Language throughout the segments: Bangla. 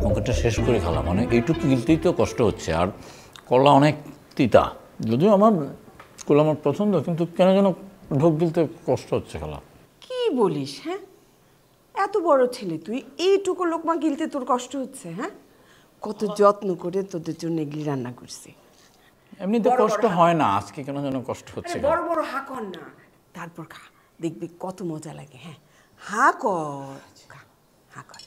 অঙ্কটা শেষ করে খেলাম, মানে এইটুকু গিলতেই তো কষ্ট হচ্ছে। আর কলা অনেক তিতা, যদিও আমার কলা আমার পছন্দ, কিন্তু কেন যেন ঢোক গিলতে কষ্ট হচ্ছে খেলা। কি বলিস? হ্যাঁ, এত বড় ছেলে তুই, এইটুকু লোকমা গিলতে তোর কষ্ট হচ্ছে? হ্যাঁ, কত যত্ন করে তোদের জন্য এগুলি রান্না করছি। এমনিতে কষ্ট হয় না, আজকে কেন যেন কষ্ট হচ্ছে। বড় বড় হা কর না, তারপর খা, দেখবি কত মজা লাগে। হ্যাঁ, হা কর, খা, হা কর।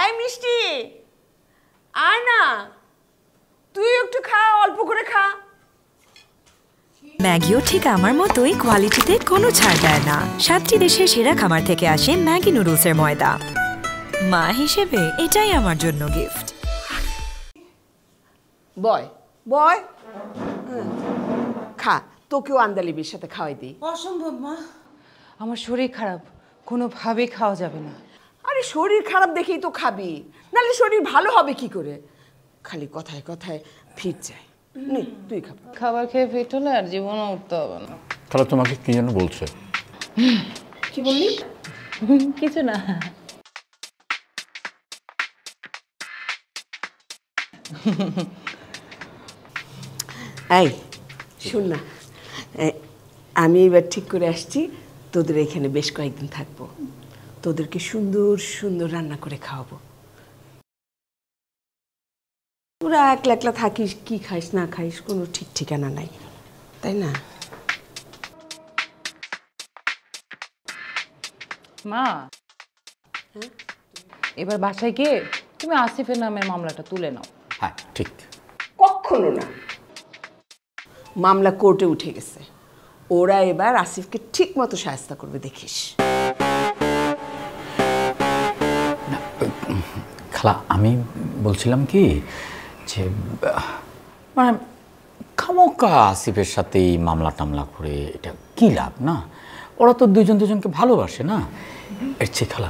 এই মিষ্টি, আয় না, তুই একটু খা, অল্প করে খা। ম্যাগিও ঠিক আমার মতোই কোয়ালিটিতে কোনো ছাড় দেয় না। 7টি দেশের সেরা খামার থেকে আসে ম্যাগি নুডলসের ময়দা। মা হিসেবে এটাই আমার জন্য গিফট। বয় বয়, খা, তোকেও আন্দালিবির সাথে খাওয়াই দিই। অসম্ভব মা, আমার শরীর খারাপ, কোনোভাবেই খাওয়া যাবে না। আরে শরীর খারাপ দেখেই তো খাবি, নাহলে শরীর ভালো হবে কি করে? খালি কথায় কথায় ফিট যায়। নে তুই খা। খাবার খেয়ে পেট হলে আর জীবনে উঠতে হবে না। তাহলে তোমাকে কি যেন বলছে? কি বললি? কিছু না। এই শোন না, আমি এবার ঠিক করে আসছি, তোদের এখানে বেশ কয়েকদিন থাকবো, তোদেরকে সুন্দর সুন্দর রান্না করে খাওয়াবো। তোরা একলা একলা থাকিস, কি খাইস না খাইস কোনো ঠিক ঠিকানা নাই, তাই না? মা, এবার বাসায় গিয়ে তুমি আসিফের নামের মামলাটা তুলে নাও। হ্যাঁ ঠিক। কখনো না, মামলা কোর্টে উঠে গেছে, ওরা এবার আসিফকে ঠিক মতো শায়েস্তা করবে, দেখিস। খালা, আমি বলছিলাম কি যে মানে খামোকা আসিফের সাথে এই মামলা টামলা করে এটা কি লাভ? না, ওরা তো দুজন দুজনকে ভালোবাসে না। এর চেয়ে খালা,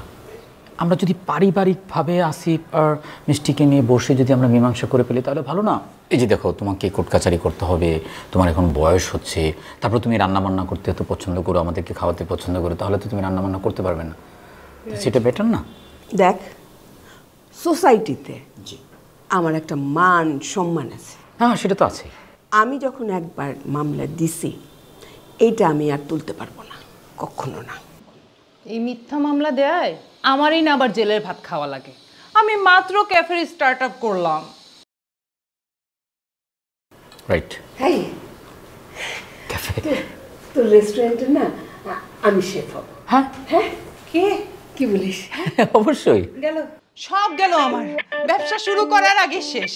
আমরা যদি পারিবারিকভাবে আসিফ আর মিষ্টিকে নিয়ে বসে যদি আমরা মীমাংসা করে ফেলি তাহলে ভালো না? এই যে দেখো, তোমাকে কোর্ট কাচারি করতে হবে, তোমার এখন বয়স হচ্ছে, তারপর তুমি রান্নাবান্না করতে এত পছন্দ করো, আমাদেরকে খাওয়াতে পছন্দ করো, তাহলে তো তুমি রান্নাবান্না করতে পারবে না। সেটা বেটার না? দেখ, সোসাইটিতে আমার একটা মান সম্মান আছে। হ্যাঁ, সেটা তো আছে। আমি যখন একবার মামলা দিছি, এইটা আমি আর তুলতে পারবো না, কখনো না। এই মিথ্যা মামলা দেয় আমারই না আবার জেলের ভাত খাওয়া লাগে। আমি মাত্র ক্যাফে স্টার্ট আপ করলাম। রাইট। হ্যাঁ, ক্যাফে? তোর রেস্টুরেন্টে না আমি শেফ হব। হ্যাঁ হ্যাঁ, কে কি বলিস? অবশ্যই। গেল, সব গেল আমার। ব্যবসা শুরু করার আগে শেষ।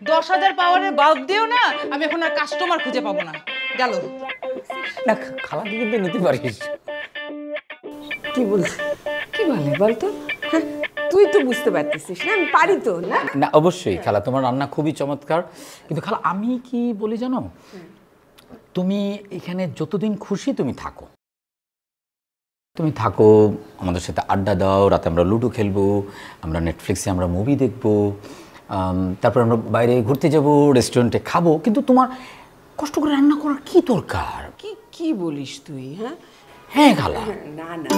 10,000 পাওয়ারের বাল্ব দিও না, আমি এখন আর কাস্টমার খুঁজে পাবো না। গেল না, খালাকে কিন্তু নিতে পারিস। কি বলছিস? কি বলে বলতো? হ্যাঁ, তুই তো বুঝতে পারতেছিস না, আমি পারি তো না। না অবশ্যই খালা, তোমার রান্না খুবই চমৎকার, কিন্তু খালা আমি কি বলি জানো, তুমি এখানে যতদিন খুশি তুমি থাকো, তুমি থাকো, আমাদের সাথে আড্ডা দাও, রাতে আমরা লুডো খেলবো, আমরা নেটফ্লিক্সে আমরা মুভি দেখবো, তারপর আমরা বাইরে ঘুরতে যাব, রেস্টুরেন্টে খাবো, কিন্তু তোমার কষ্ট করে রান্না করার কি দরকার? কি কি বলিস তুই? হ্যাঁ হ্যাঁ খালা। না না,